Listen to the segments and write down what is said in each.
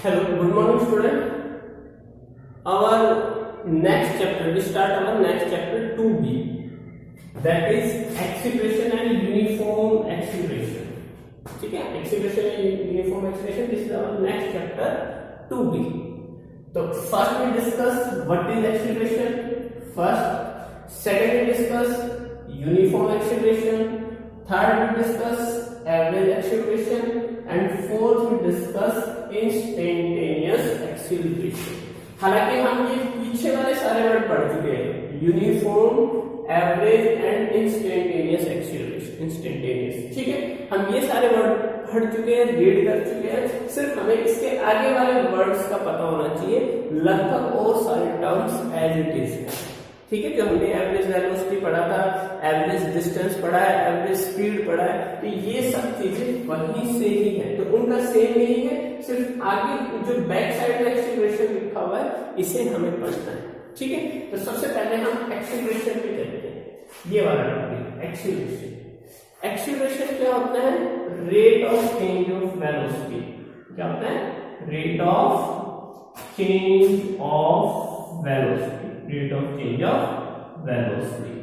Hello, good morning student. Our next chapter, we start our next chapter 2b, that is acceleration and uniform acceleration. ठीक है, acceleration and uniform acceleration, this is our next chapter 2b. तो first we discuss what is acceleration, first, second we discuss uniform acceleration, third we discuss average acceleration, and fourth we discuss instantaneous acceleration. हालांकि हम ये पीछे वाले सारे word पढ़ चुके हैं, uniform, average and instantaneous acceleration, instantaneous. ठीक है, हम ये सारे वर्ड पढ़ चुके हैं, रीड कर चुके हैं, सिर्फ हमें इसके आगे वाले वर्ड्स का पता होना चाहिए। लगभग और सारे टर्म्स एज इट इज है। ठीक है, जो हमने एवरेज वेलोसिटी पढ़ा था, एवरेज डिस्टेंस पढ़ा है, एवरेज स्पीड पढ़ा है, तो ये सब चीजें वहीं से ही है, तो उनका सेम ही है, सिर्फ आगे जो बैक साइड में एक्सीलरेशन लिखा हुआ है इसे हमें पढ़ना है। ठीक है, तो सबसे पहले हम एक्सीलरेशन पे चलते हैं। ये वाला टॉपिक एक्सीलरेशन। एक्सीलरेशन क्या होता है? Rate of change of velocity. क्या होता है? Rate of change of velocity, rate of change of velocity.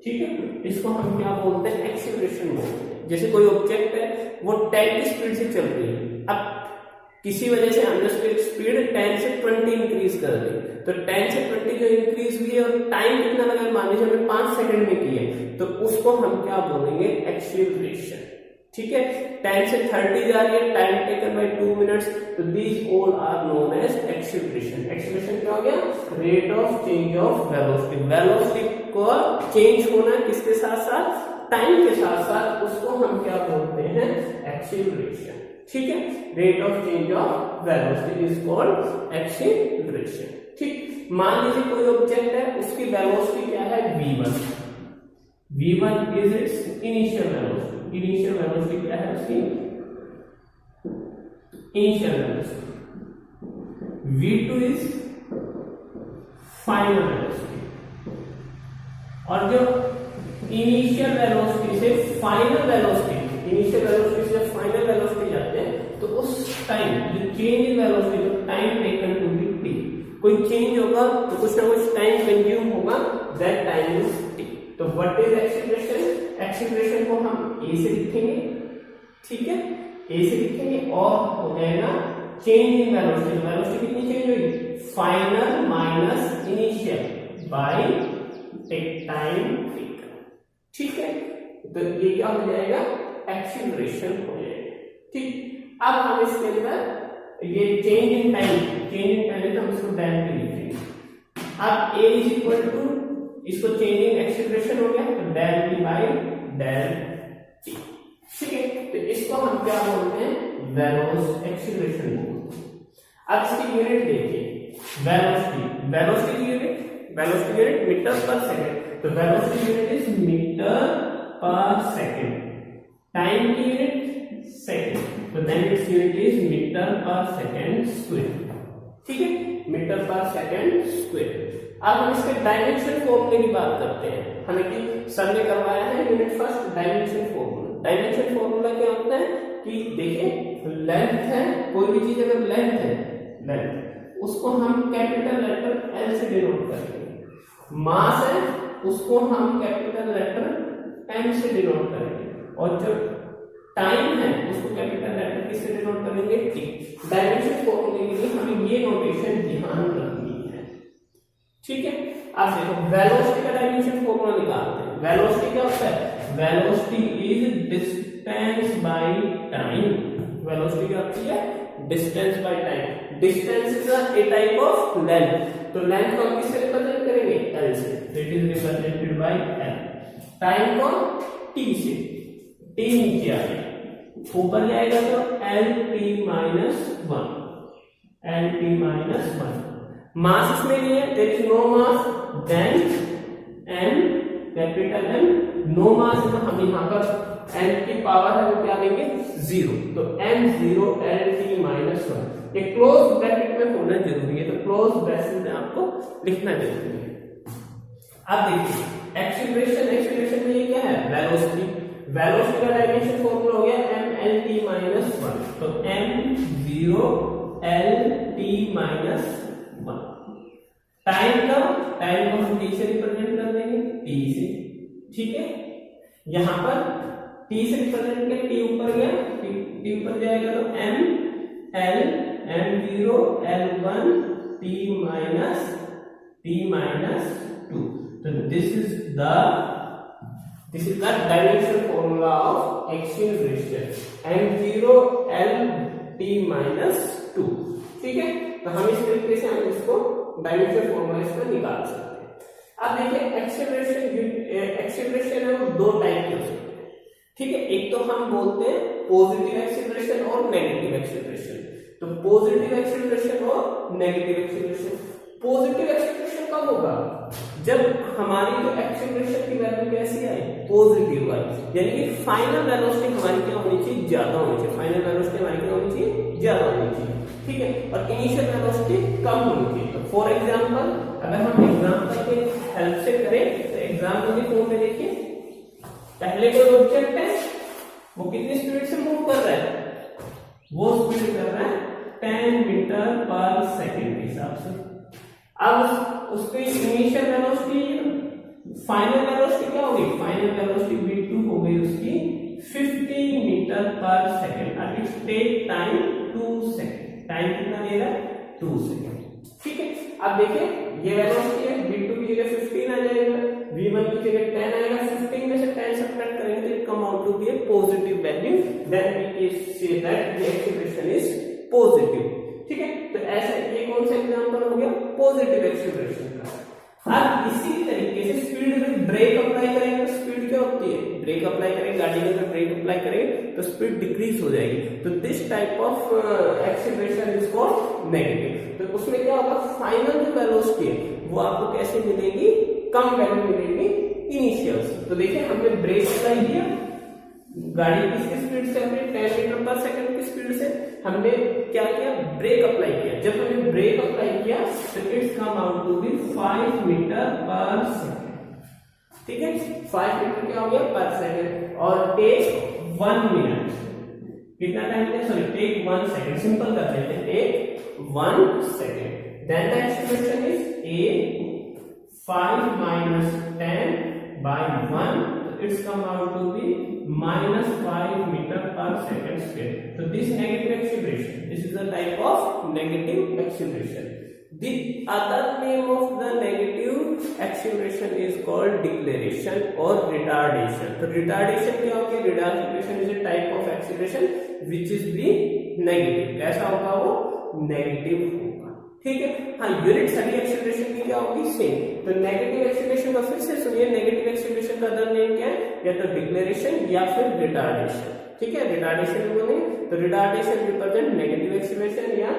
ठीक है, इसको हम क्या बोलते हैं? एक्सीलरेशन बोलते हैं। जैसे कोई ऑब्जेक्ट है, वो 10 की स्पीड से चल रही है, अब किसी वजह से हमने उसकी स्पीड 10 से 20 इंक्रीज कर दी, तो 10 से 20 जो इंक्रीज हुई है और टाइम कितना लगा, मान लीजिए हमने 5 सेकंड में की है, तो उसको हम क्या बोलेंगे? एक्सीलरेशन। ठीक है, 10 से 30 जा रही है, टाइम टेकन बाय 2 मिनट्स, तो these all are known as acceleration. Acceleration क्या हो गया? Rate of change of velocity. Velocity को चेंज होना किसके साथ साथ? टाइम के साथ साथ, उसको हम क्या बोलते हैं? एक्सीलरेशन। ठीक है, rate of change of velocity is called acceleration. ठीक, मान लीजिए कोई ऑब्जेक्ट है, उसकी वेलोसिटी क्या है? v1। v1 is it's initial velocity. Initial velocity क्या है उसकी? Initial velocity. v2 is final velocity. और जो इनिशियल वेलोसिटी से फाइनल वेलोसिटी, इनिशियल वेलोसिटी से फाइनल वेलोसिटी जाते हैं, तो उस टाइम जो चेंज इन वेलोसिटी, जो time taken to be T, कोई चेंज होगा तो कुछ ना कुछ टाइम कंज्यूम होगा, दैट टाइम इज टी। तो व्हाट इज एक्सीलरेशन? एक्सीलरेशन को हम ए से लिखेंगे। ठीक है, ए से लिखेंगे और हो जाएगा चेंज इन वेलोसिटी। वेलोसिटी कितनी चेंज होगी? Final minus initial by time taken. ठीक है, तो ये क्या हो जाएगा? एक्सीलरेशन हो जाएगा। ठीक, अब हम इसके अंदर ये change in time, change in time हम इसको डेल पे लिखेंगे। अब a इज इक्वल टू, इसको चेंजिंग एक्सीलरेशन हो गया, तो del p by del t। ठीक है, तो इसको हम क्या बोलते हैं? वेलोसिटी एक्सीलरेशन बोलते हैं। अब इसकी यूनिट देखिए, वेलोसिटी, वेलोसिटी की unit, velocity unit metre per second, तो velocity unit is metre per second. Time की यूनिट सेकंड, तो then it's unit is metre per second square. ठीक है, मीटर पर सेकंड स्क्वायर। अब हम इसके डायमेंशन फॉर्मूले की बात करते हैं। हालांकि सर ने करवाया है unit first dimension formula. Dimension formula क्या होता है कि देखिए, लेंथ है, कोई भी चीज अगर लेंथ है, लेंथ, उसको हम कैपिटल लेटर एल से डिनोट करेंगे। मास है, उसको हम कैपिटल लेटर एम से डिनोट करेंगे, और जो टाइम है उसको कैपिटल लेटर किससे डिनोट करेंगे? टी। डायमेंशन फॉर्मूले के लिए हमें ये नोटेशन ध्यान रखनी है। ठीक है, अब देखो वेलोसिटी का डायमेंशन फॉर्मूला निकालते हैं। वेलोसिटी क्या होता है? Velocity is distance by time. Velocity क्या होती है? Distance by time. Distance is a type of length, तो लेंथ को हम किससे रिप्रेजेंट करेंगे? एल से, it is represented by L. Time को टी से, टी नीचे आ गया, ऊपर जाएगा तो L T minus 1, L T minus 1। Mass इसमें नहीं है, there is no mass, then M, capital M. No mass तो हम यहां पर एम की पावर है वो क्या लेंगे? 0, तो एम 0 एल टी माइनस 1। ये क्लोज ब्रैकेट में होना जरूरी है, तो क्लोज ब्रैकेट में आपको लिखना जरूरी है। अब देखिए एक्सीलरेशन, एक्सीलरेशन में ये क्या है? वेलोसिटी। वेलोसिटी का डायमेंशन फॉर्मूला हो गया एम एल टी माइनस 1, तो M 0 L T minus 1। Time को हम टी से रिप्रेजेंट कर देंगे, टी से, ठीक है। यहां पर टी से रिप्रेजेंट किया, टी ऊपर गया, टी ऊपर जाएगा तो M L m0 l1 t minus 2। तो this is the dimension formula of acceleration, m0 l t minus 2, ठीक है। तो हम इस तरीके से हम इसको डायमेंशन फॉर्मूला इसका निकाल सकते हैं। अब देखिए एक्सेलरेशन है वो दो टाइप के हो सकते हैं, ठीक है। एक तो हम बोलते हैं पॉजिटिव एक्सेलरेशन और नेगेटिव एक्सेलरेशन। तो पॉजिटिव एक्सेलरेशन और नेगेटिव एक्सेलरेशन, पॉजिटिव एक्सेलरेशन कब होगा, जब हमारी जो एक्सेलरेशन की वैल्यू कैसी आई, पॉजिटिव आई, यानी कि फाइनल वेलोसिटी हमारी क्या होनी चाहिए, ज्यादा होनी चाहिए। फाइनल वेलोसिटी हमारी क्या होनी चाहिए, ज्यादा होनी चाहिए, ठीक है। और इनिशियल वेलोसिटी कम होनी चाहिए। तो फॉर एग्जांपल अगर हम एग्जांपल के हेल्प से करें तो एग्जांपल के फॉर्म में देखिए, पहले कोई ऑब्जेक्ट है वो कितनी स्पीड से मूव कर रहा है, वो स्पीड कर रहा है 10 मीटर पर सेकंड के हिसाब से। अब उसकी इनिशियल वेलोसिटी, फाइनल वेलोसिटी क्या होगी, फाइनल वेलोसिटी v2 हो गई उसकी 50 मीटर पर सेकंड। अब it's take time 2 second, time कितना ले रहा है, 2 सेकंड, ठीक है। अब देखिए ये वेलोसिटी है, v2 की जगह 15 आ जाएगा, v1 की जगह 10 आएगा, 15 में से 10 सब्ट्रैक्ट करेंगे तो it come out to be a positive value, then we can say that the acceleration is positive, ठीक है। तो ऐसे ये कौन सा एग्जांपल हो गया, पॉजिटिव एक्सेलरेशन का। अब इसी तरीके से स्पीड में ब्रेक अप्लाई करेंगे तो स्पीड क्या होती है, ब्रेक अप्लाई करेंगे, गाड़ी में अगर ब्रेक अप्लाई करेंगे तो स्पीड डिक्रीज हो जाएगी। तो this type of acceleration is called negative. तो उसमें क्या होगा, फाइनल जो वेलोसिटी है वो आपको कैसे मिलेगी, कम वैल्यू मिलेगी इनिशियल से। तो देखिए हमने ब्रेक अप्लाई किया, गाड़ी किसकी स्पीड से, हमने 10 मीटर पर सेकंड की स्पीड से हमने क्या किया, ब्रेक अप्लाई किया। जब हमने ब्रेक अप्लाई किया तो it's come out to be 5 metre per second, ठीक है। 5 मीटर क्या हो गया पर सेकंड, और टेक 1 मिनट, कितना टाइम है, सॉरी टेक 1 सेकंड, सिंपल कर लेते हैं, take 1 second. Then the acceleration is a 5 minus 10 by 1, it's come out to be minus 5 meter per second square. So this negative acceleration, this is the type of negative acceleration. The other name of the negative acceleration is called deceleration or retardation. So retardation क्या होगी, retardation is a type of acceleration which is the negative. कैसा होगा वो, negative होगा, ठीक है। हाँ, unit सभी एक्सेलरेशन की क्या होगी, सेम। तो नेगेटिव एक्सेलरेशन का फिर से सुनिए, नेगेटिव एक्सेलरेशन का अदर नेम क्या है, या तो डिक्लेरेशन या फिर रिटार्डेशन, ठीक है। रिटार्डेशन बोले तो रिटार्डेशन रिप्रेजेंट नेगेटिव एक्सेलरेशन, या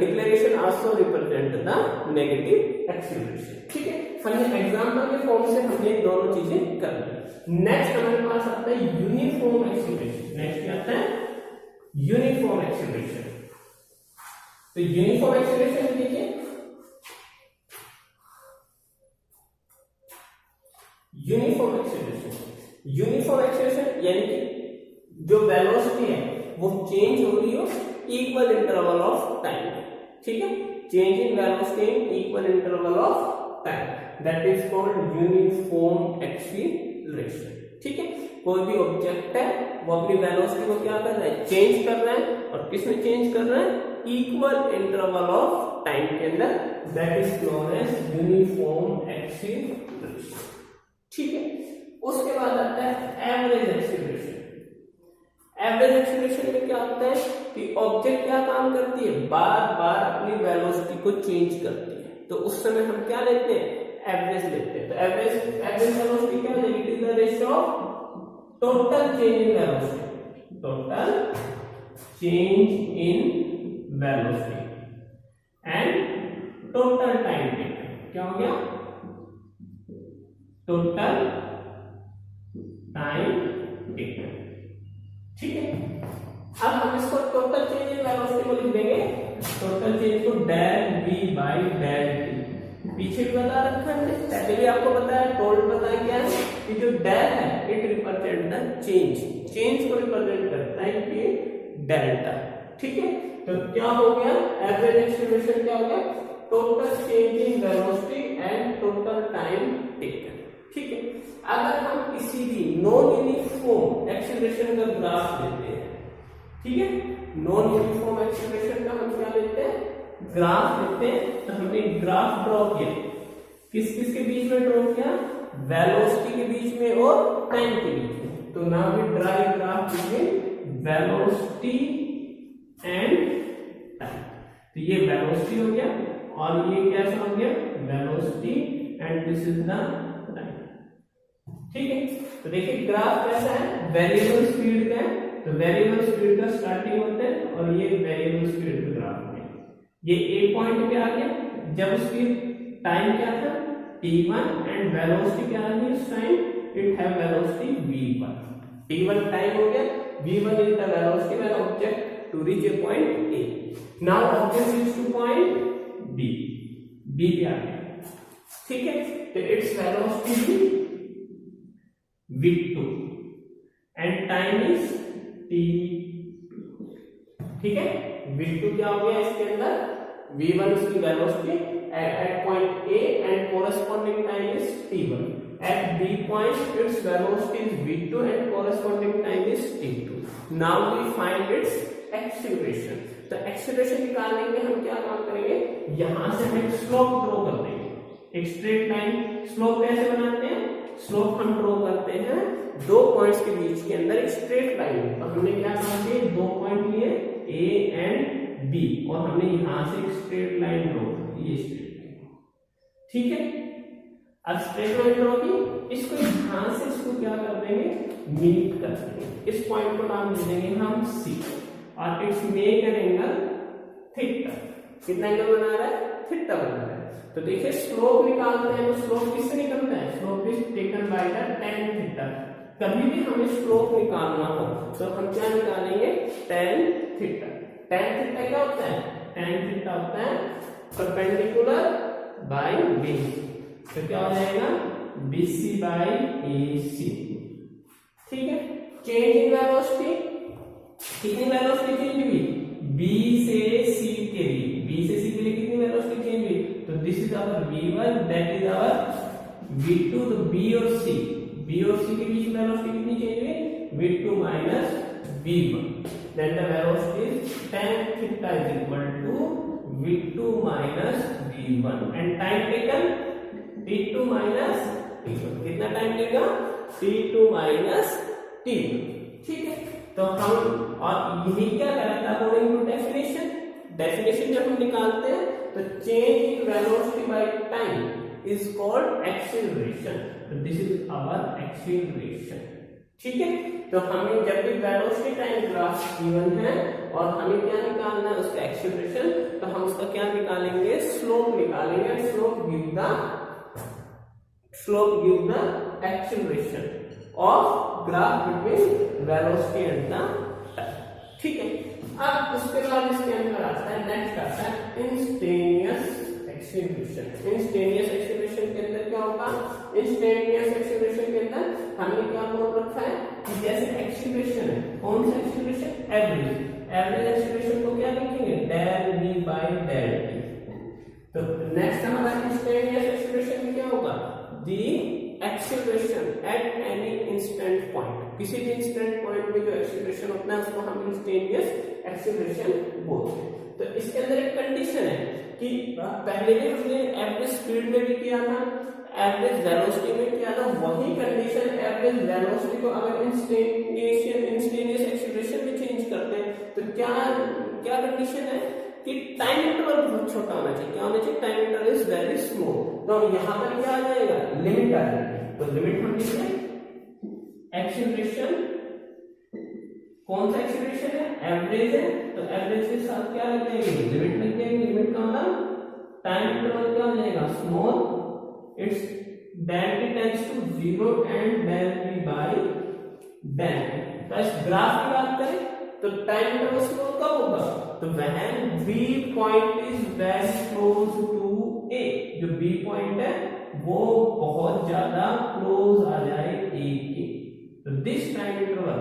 declaration also represent the negative acceleration, ठीक है। हमने एग्जांपल के फॉर्म से हमने दोनों चीजें कर ली। नेक्स्ट हमारे पास आता है यूनिफॉर्म एक्सेलरेशन। नेक्स्ट क्या आता है, यूनिफॉर्म एक्सेलरेशन। तो यूनिफॉर्म एक्सेलरेशन देखिए, यूनिफॉर्म एक्सेलरेशन यानी कि जो वेलोसिटी है वो चेंज हो रही हो इक्वल इंटरवल ऑफ टाइम, ठीक है। Change in velocity in equal interval of time, that is called uniform acceleration, ठीक है। कोई भी ऑब्जेक्ट है वो अपनी वेलोसिटी को क्या कर रहा है, चेंज कर रहा है, और किसमें चेंज कर रहा है, इक्वल इंटरवल ऑफ टाइम के अंदर, that is known as uniform acceleration, ठीक है। उसके बाद आता है एवरेज एक्सेलरेशन। एवरेज एक्सेलरेशन में क्या होता है कि ऑब्जेक्ट क्या काम करती है, बार बार अपनी वेलोसिटी को चेंज करती है, तो उस समय हम क्या लेते हैं, एवरेज लेते हैं। तो एवरेज वेलोसिटी क्या है, it is the ratio of total change in velocity, total change in velocity and total time taken. क्या हो गया, टोटल टाइम टेकन, ठीक है। अब हम इसको टोटल चेंज इन वेलोसिटी को लिख देंगे, टोटल चेंज को del v by del t। पीछे भी बता रखा है, पहले भी आपको बताया, टोटल बताया क्या है कि जो डेल है it represent the change, change को रिप्रेजेंट करता है कि डेल्टा, ठीक है। तो क्या हो गया, एवरेज एक्सीलरेशन क्या हो गया, total change in velocity and total time taken. ठीक है, अगर हम किसी भी नॉन यूनिफॉर्म एक्सीलरेशन का ग्राफ लेते हैं, ठीक है, नॉन यूनिफॉर्म एक्सीलरेशन का हम क्या लेते हैं, ग्राफ लेते हैं। तो हमने ग्राफ ड्रॉ किया, किस किस के बीच में ड्रॉ किया, वेलोसिटी के बीच में और टाइम के बीच में। तो now we draw a graph between velocity and time. तो ये वेलोसिटी हो गया और ये कैसा हो गया, velocity and this is the time. ठीक है, तो देखिए ग्राफ कैसा है, वेरिएबल स्पीड का है। तो वेरिएबल स्पीड का स्टार्टिंग होता है और ये वेरिएबल स्पीड का ग्राफ है। ये ए पॉइंट पे आ गया जब उसकी टाइम क्या था t1 एंड वेलोसिटी क्या आ गई उस time, it have velocity v1। t1 time हो गया, v1 is the velocity when object to reach a point a। Now object reach to point b, b पे आ गया। ठीक है, तो it's velocity v2 and time is t। ठीक है, v2 क्या हो गया इसके अंदर, v1 is the velocity at point A and corresponding time is t1. At B point its velocity is v2 and corresponding time is t2. Now we find its acceleration. तो acceleration निकालने के लिए हम क्या काम करेंगे, यहां से हम एक स्लोप ड्रॉ कर देंगे, एक स्ट्रेट लाइन। स्लोप कैसे बनाते हैं, स्लोप हम ड्रॉ करते हैं दो पॉइंट्स के बीच के अंदर एक स्ट्रेट लाइन। तो हमने क्या काम किया, दो पॉइंट लिए A एंड B और हमने यहां से एक स्ट्रेट लाइन ड्रॉ की, ये स्ट्रेट लाइन। ठीक है, अब स्ट्रेट लाइन ड्रॉ की, इसको यहां से इसको क्या कर देंगे, मीट कर देंगे। इस पॉइंट को नाम दे देंगे हम C और it's make an angle theta. कितना एंगल बना रहा है, थीटा बना रहा है। तो देखिए स्लोप निकालते हैं, तो स्लोप किससे निकलता है, slope is taken by the tan theta. कभी भी हमें स्लोप निकालना हो तो हम क्या निकालेंगे, tan थीटा। tan थीटा क्या होता है, tan थीटा होता है परपेंडिकुलर बाय बेस। तो क्या हो जाएगा, BC बाय AC। ठीक है, चेंज इन वेलोसिटी, कितनी वेलोसिटी चेंज हुई, B से C के लिए, B से C के लिए कितनी वेलोसिटी चेंज हुई, तो this is our V1 that is our V2। तो B और C के बीच में वेलोसिटी कितनी चेंज हुई, V2 minus V1। Then the velocity is tan theta is equal to V2 minus V1 and time taken T2 minus T1। कितना time लेगा, T2 minus T1। ठीक है, तो हम और यही क्या करा था, अकॉर्डिंग टू डेफिनेशन जब हम निकालते हैं तो change in velocity by time is called acceleration. तो दिस इज आवर एक्सीलरेशन। ठीक है, तो हमें जब भी वेलोसिटी टाइम ग्राफ गिवन है और हमें क्या निकालना है, उसका एक्सीलरेशन, तो हम उसका क्या निकालेंगे, स्लोप निकालेंगे। Slope give the acceleration of graph between velocity and the time. ठीक है, अब उसके बाद इसके अंदर आता है, नेक्स्ट आता है इंस्टेनियस एक्सीलरेशन। इंस्टेनियस एक्सीलरेशन के अंदर क्या होगा, इंस्टेनियस एक्सीलरेशन के अंदर हमने क्या बोल रखा है कि जैसे एक्सीलरेशन है, कौन सा एक्सीलरेशन, एवरेज एक्सीलरेशन को क्या लिखेंगे, del v by del t। तो नेक्स्ट हमारा इंस्टेनियस एक्सीलरेशन में क्या होगा, the acceleration at any instant point. किसी भी इंस्टेंट पॉइंट में जो एक्सीलरेशन होता है उसको हम इंस्टेनियस एक्सीलरेशन बोलते हैं। तो इसके अंदर एक कंडीशन है कि पहले भी हमने एवरेज स्पीड में भी किया था, एवरेज वेलोसिटी में किया था, वही कंडीशन एवरेज वेलोसिटी को अगर इंस्टेनियस एक्सीलरेशन में चेंज करते हैं तो क्या कंडीशन है कि टाइम इंटरवल बहुत छोटा होना चाहिए। क्या होना चाहिए, time interval is very small. तो यहाँ पर क्या आ जाएगा, लिमिट आ जाएगी। तो लिमिट हम लिखते हैं एक्सीलरेशन, कौन सा एक्सीलरेशन है, एवरेज है, तो एवरेज के साथ क्या लग जाएगी, लिमिट लग जाएगी। लिमिट का मतलब टाइम इंटरवल क्या हो जाएगा, small, it's del t tends to 0 and del v by del t। तो इस ग्राफ की बात करें तो टाइम इंटरवल स्मॉल कब होगा, तो when b point is very close to a। जो b पॉइंट है वो बहुत ज्यादा क्लोज आ जाए a के, तो this time interval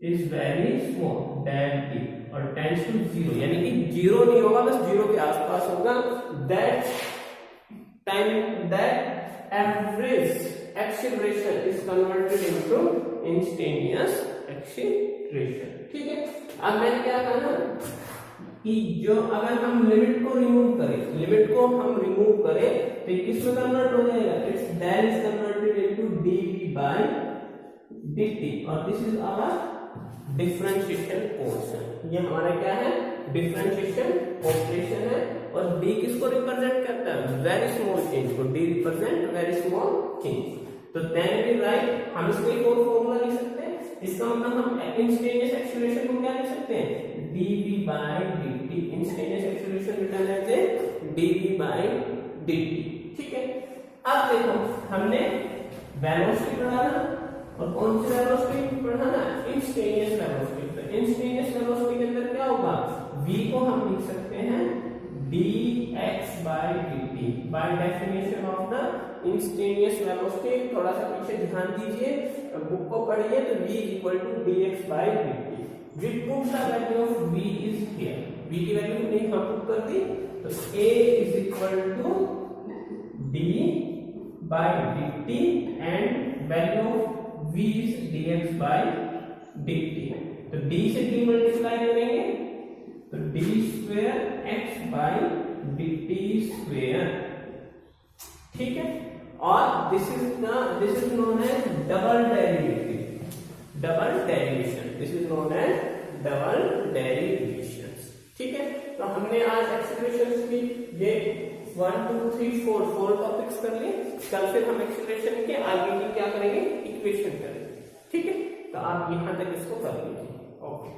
is very small del t। और टेंड्स टू जीरो, यानी कि जीरो नहीं होगा, बस जीरो के आसपास होगा, that time that average acceleration is converted into instantaneous acceleration. ठीक है, अब मैं क्या कहना कि जो अगर हम लिमिट को रिमूव करें, लिमिट को हम रिमूव करें तो किस में कन्वर्ट हो जाएगा, it's then is converted into dv by dt और this is our differentiation portion. ये हमारा क्या है, डिफरेंशिएशन ऑपरेशन है। और d किसको रिप्रेजेंट करता है, वेरी स्मॉल चेंज को, d represent very small change. तो देन वी राइट, हम इसको एक और फॉर्मूला लिख सकते हैं, इसका मतलब हम इंस्टेंटेनियस एक्सीलरेशन को क्या लिख सकते हैं, dv by dt, instantaneous acceleration return as a dv by dt। ठीक है, अब देखो हमने वेलोसिटी बढ़ाना और कौन सी वेलोसिटी बढ़ाना, इंस्टेंटेनियस वेलोसिटी। तो इंस्टेंटेनियस वेलोसिटी के अंदर क्या होगा, v को हम लिख सकते हैं dx by dt by definition of the instantaneous velocity. थोड़ा सा पीछे ध्यान दीजिए, बुक को पढ़िए, तो v equal to dx by dt। We put the value of v is here, v की वैल्यू हमने यहाँ पुट कर दी, तो a is equal to d by dt and value of v is dx by dt। तो d से d multiply करेंगे तो d square x by dt square. ठीक है, और this is known as double derivative, double derivation, this is known as double derivation. ठीक है, तो हमने आज एक्सीलरेशन की ये 1 2 3 4 टॉपिक्स कर लिए। कल फिर हम एक्सीलरेशन के आगे की क्या करेंगे, इक्वेशन करेंगे। ठीक है, तो आप यहां तक इसको कर लीजिए। ओके।